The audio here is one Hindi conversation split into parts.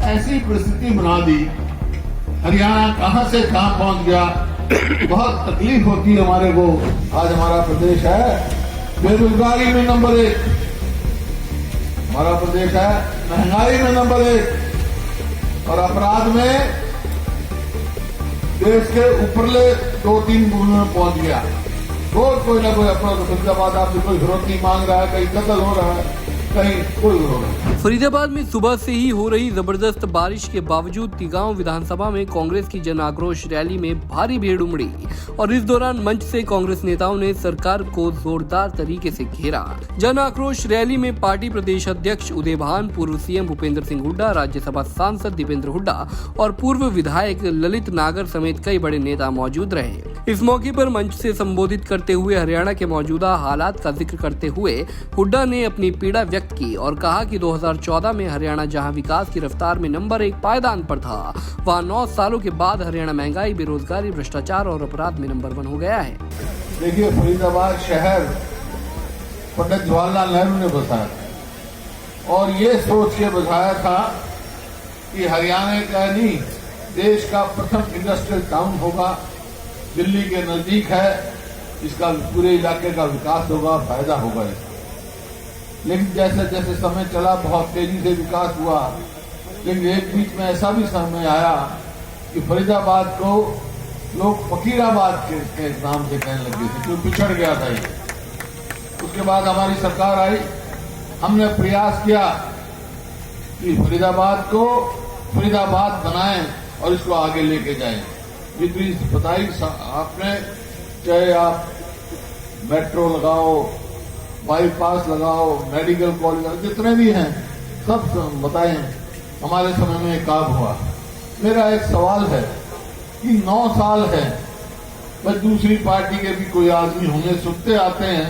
ऐसी परिस्थिति बना दी, हरियाणा कहां से कहां पहुंच गया। बहुत तकलीफ होती है हमारे को। आज हमारा प्रदेश है बेरोजगारी में नंबर 1, हमारा प्रदेश है महंगाई में नंबर 1 और अपराध में देश के ऊपरले 2-3 गुणों में पहुंच गया। रोज कोई ना कोई अपराध। फरीदाबाद आपसे कोई जरूरत नहीं मांग रहा है, कहीं कत्ल हो रहा है, कहीं कोई हो रहा है। फरीदाबाद में सुबह से ही हो रही जबरदस्त बारिश के बावजूद तिगांव विधानसभा में कांग्रेस की जन आक्रोश रैली में भारी भीड़ उमड़ी और इस दौरान मंच से कांग्रेस नेताओं ने सरकार को जोरदार तरीके से घेरा। जन आक्रोश रैली में पार्टी प्रदेश अध्यक्ष उदय भान, पूर्व सीएम भूपेंद्र सिंह हुड्डा, राज्यसभा सांसद दीपेंद्र हुड्डा और पूर्व विधायक ललित नागर समेत कई बड़े नेता मौजूद रहे। इस मौके पर मंच से संबोधित करते हुए हरियाणा के मौजूदा हालात का जिक्र करते हुए हुड्डा ने अपनी पीड़ा व्यक्त की और कहा कि 2014 में हरियाणा जहां विकास की रफ्तार में नंबर 1 पायदान पर था, वहां 9 सालों के बाद हरियाणा महंगाई, बेरोजगारी, भ्रष्टाचार और अपराध में नंबर 1 हो गया है। देखिए, फरीदाबाद शहर पंडित जवाहरलाल नेहरू ने बसाया और ये सोच के बसाया था कि हरियाणा का नहीं, देश का प्रथम इंडस्ट्रियल टाउन होगा, दिल्ली के नजदीक है, इसका पूरे इलाके का विकास होगा, फायदा होगा। लेकिन जैसे जैसे समय चला बहुत तेजी से विकास हुआ, लेकिन एक बीच में ऐसा भी समय आया कि फरीदाबाद को लोग फकीराबाद के नाम से कहने लगे थे, क्यों पिछड़ गया था ये। उसके बाद हमारी सरकार आई, हमने प्रयास किया कि फरीदाबाद को फरीदाबाद बनाएं और इसको आगे लेके जाएं। जितनी बताई आपने, चाहे आप मेट्रो लगाओ, बाईपास लगाओ, मेडिकल कॉलेज, जितने भी हैं सब बताए, हमारे समय में काम हुआ। मेरा एक सवाल है कि 9 साल है, बस दूसरी पार्टी के भी कोई आदमी होंगे, सुनते आते हैं,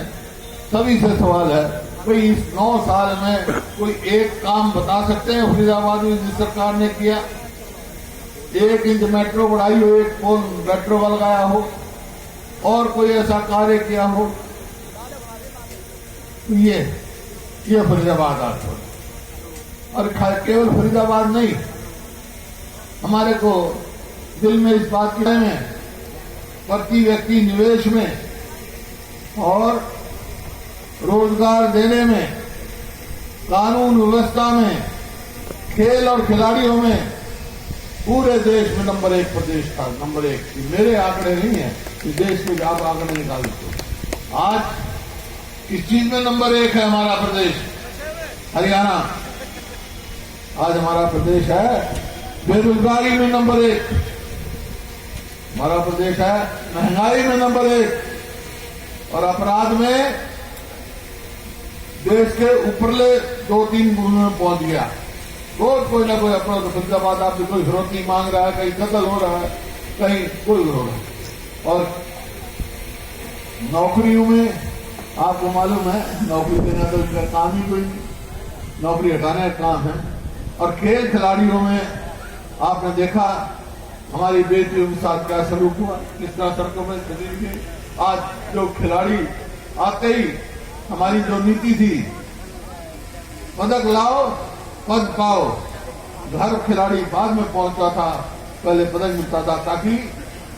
सभी से सवाल है भाई इस 9 साल में कोई एक काम बता सकते हैं फरीदाबाद में जिस सरकार ने किया? 1 इंच मेट्रो बढ़ाई हो, 1 पोल मेट्रो का लगाया हो और कोई ऐसा कार्य किया हो? ये फरीदाबाद आज और केवल फरीदाबाद नहीं, हमारे को दिल में इस बात के में प्रति व्यक्ति निवेश में और रोजगार देने में, कानून व्यवस्था में, खेल और खिलाड़ियों में पूरे देश में नंबर 1 प्रदेश था, नंबर 1। मेरे आंकड़े नहीं है कि देश के आप आंकड़े निकाल दो। आज किस चीज में नंबर 1 है हमारा प्रदेश? हरियाणा। आज हमारा प्रदेश है बेरोजगारी में नंबर 1, हमारा प्रदेश है महंगाई में नंबर 1 और अपराध में देश के ऊपरले 2-3 गुणों में पहुंच गया। रोज कोई ना कोई अपराध। फरीदाबाद आपसे कोई जरूरत नहीं मांग रहा है, कहीं कत्ल हो रहा है, कहीं कोई हो रहा है। और नौकरियों में आपको मालूम है, नौकरी देना तो इनका काम ही कोई नहीं, नौकरी हटाने का काम है। और खेल खिलाड़ियों में आपने देखा हमारी बेटियों के साथ क्या सलूक हुआ, किस तरह सड़कों में खरीद गए। आज जो खिलाड़ी आते ही हमारी जो नीति थी, पदक लाओ पद पाओ, घर खिलाड़ी बाद में पहुंचता था, पहले पदक मिलता था, ताकि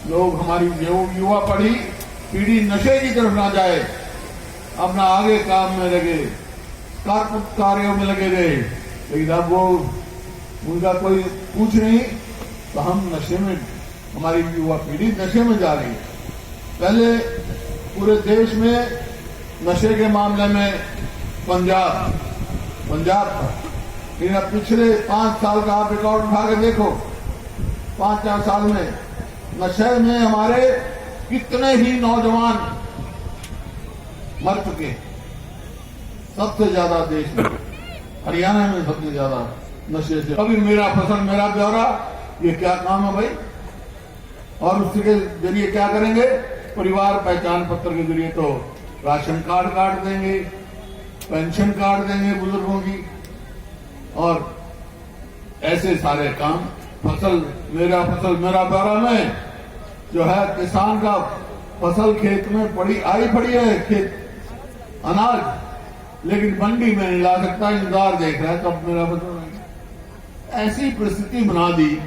लोग, हमारी युवा पीढ़ी नशे की तरफ ना जाए, अपना आगे काम में लगे, कारकुट कार्यों में लगे रहे। लेकिन अब वो उनका कोई पूछ नहीं, तो हम नशे में, हमारी युवा पीढ़ी नशे में जा रही है। पहले पूरे देश में नशे के मामले में पंजाब था, लेकिन अब पिछले 5 साल का आप रिकॉर्ड उठा के देखो, 5-4 साल में नशे में हमारे कितने ही नौजवान मर चुके। सबसे ज्यादा देश में हरियाणा में सबसे ज्यादा नशे से। अभी मेरा फसल मेरा ब्यौरा, ये क्या काम है भाई? और उसके जरिए क्या करेंगे? परिवार पहचान पत्र के जरिए तो राशन कार्ड काट देंगे, पेंशन काट देंगे बुजुर्गों की, और ऐसे सारे काम। फसल मेरा ब्यौरा में जो है किसान का फसल खेत में पड़ी है, खेत अनाज, लेकिन मंडी में नहीं ला सकता, इंतजार देख रहा है कब मेरा फसल। ऐसी परिस्थिति बना दी,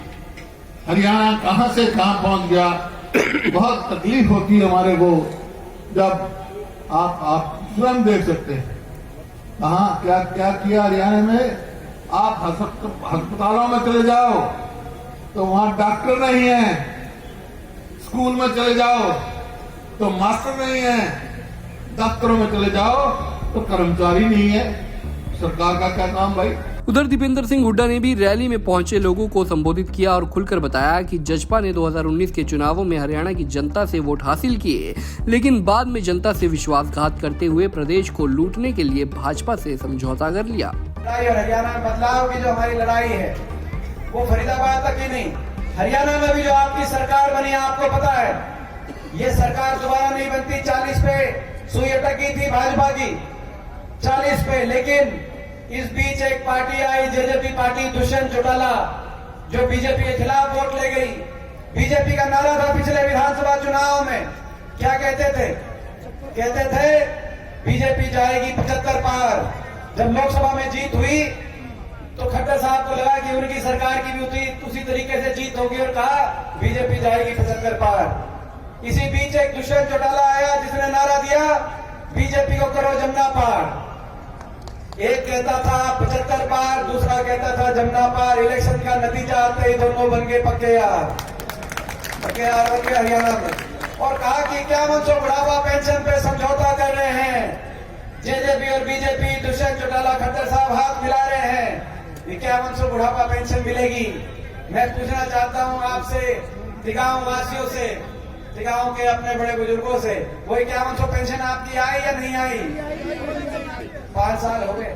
हरियाणा कहां से कहां पहुंच गया। बहुत तकलीफ होती है हमारे को, जब आप स्वयं देख सकते हैं कहां क्या क्या किया हरियाणा में। आप अस्पतालों में चले जाओ तो वहां डॉक्टर नहीं है, स्कूल में चले जाओ तो मास्टर नहीं है, दफ्तरों में चले जाओ तो कर्मचारी नहीं है। सरकार का क्या काम भाई। उधर दीपेंद्र सिंह हुड्डा ने भी रैली में पहुंचे लोगों को संबोधित किया और खुलकर बताया कि जसपा ने 2019 के चुनावों में हरियाणा की जनता से वोट हासिल किए, लेकिन बाद में जनता से विश्वासघात करते हुए प्रदेश को लूटने के लिए भाजपा से समझौता कर लिया। और हरियाणा में बदलाव की जो हमारी लड़ाई है वो फरीदाबाद तक ही नहीं, हरियाणा में भी जो आपकी सरकार बनी, आपको पता है ये सरकार दोबारा नहीं बनती। 40 पे सुई अटकी थी भाजपा की, 40 पे, लेकिन इस बीच एक पार्टी आई, जेजेपी पार्टी, दुष्यंत चौटाला, जो बीजेपी के खिलाफ वोट ले गई। बीजेपी का नारा था पिछले विधानसभा चुनाव में, क्या कहते थे? कहते थे बीजेपी जाएगी 75 पार। जब लोकसभा में जीत हुई तो खट्टर साहब को लगा कि उनकी सरकार की भी उसी तरीके से जीत होगी और कहा बीजेपी जाएगी 75 पार। इसी बीच एक दुष्यंत चौटाला आया जिसने नारा दिया बीजेपी को करो जमुना पार। एक कहता था 75 पार, दूसरा कहता था जमुना पार। इलेक्शन का नतीजा आते ही दोनों बन गए पक्के यार बन गए हरियाणा में। और कहा कि 5100 बुढ़ापा पेंशन पे समझौता कर रहे हैं। जेजेपी और बीजेपी, दुष्यंत चौटाला, खट्टर साहब हाथ मिला रहे हैं, 5100 बुढ़ापा पेंशन मिलेगी। मैं पूछना चाहता हूं आपसे, टिगांव वासियों से, टिगांव के अपने बड़े बुजुर्गों से, वो 5100 पेंशन आपकी आई या नहीं आई? 5 साल हो गए।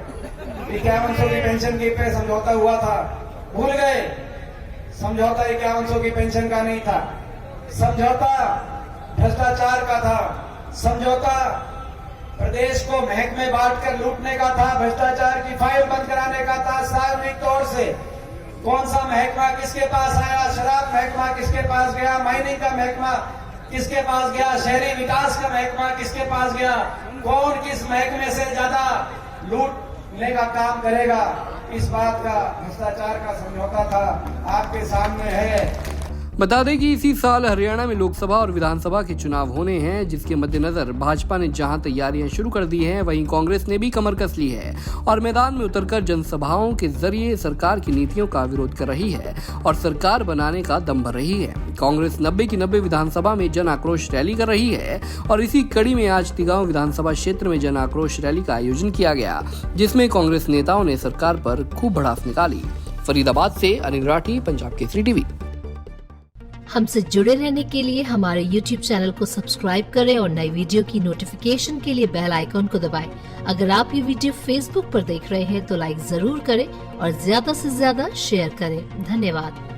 5100 की पेंशन की पे समझौता हुआ था, भूल गए। समझौता 5100 की पेंशन का नहीं था, समझौता भ्रष्टाचार का था, समझौता प्रदेश को महकमे बांटकर लूटने का था, भ्रष्टाचार की फाइल बंद कराने का था सार्वजनिक तौर से। कौन सा महकमा किसके पास आया? शराब महकमा किसके पास गया? माइनिंग का महकमा किसके पास गया? शहरी विकास का महकमा किसके पास गया? कौन किस महकमे से ज्यादा लूटने का काम करेगा? इस बात का भ्रष्टाचार का समझौता था, आपके सामने है। बता दें कि इसी साल हरियाणा में लोकसभा और विधानसभा के चुनाव होने हैं, जिसके मद्देनजर भाजपा ने जहां तैयारियां शुरू कर दी हैं, वहीं कांग्रेस ने भी कमर कस ली है और मैदान में उतरकर जनसभाओं के जरिए सरकार की नीतियों का विरोध कर रही है और सरकार बनाने का दम भर रही है। कांग्रेस 90 की 90 विधानसभा में जन आक्रोश रैली कर रही है और इसी कड़ी में आज तिगांव विधानसभा क्षेत्र में जन आक्रोश रैली का आयोजन किया गया, जिसमें कांग्रेस नेताओं ने सरकार पर खूब भड़ास निकाली। फरीदाबाद से अनिल राठी, पंजाब केसरी टीवी। हमसे जुड़े रहने के लिए हमारे YouTube चैनल को सब्सक्राइब करें और नई वीडियो की नोटिफिकेशन के लिए बेल आइकॉन को दबाएं। अगर आप ये वीडियो Facebook पर देख रहे हैं तो लाइक जरूर करें और ज्यादा से ज्यादा शेयर करें। धन्यवाद।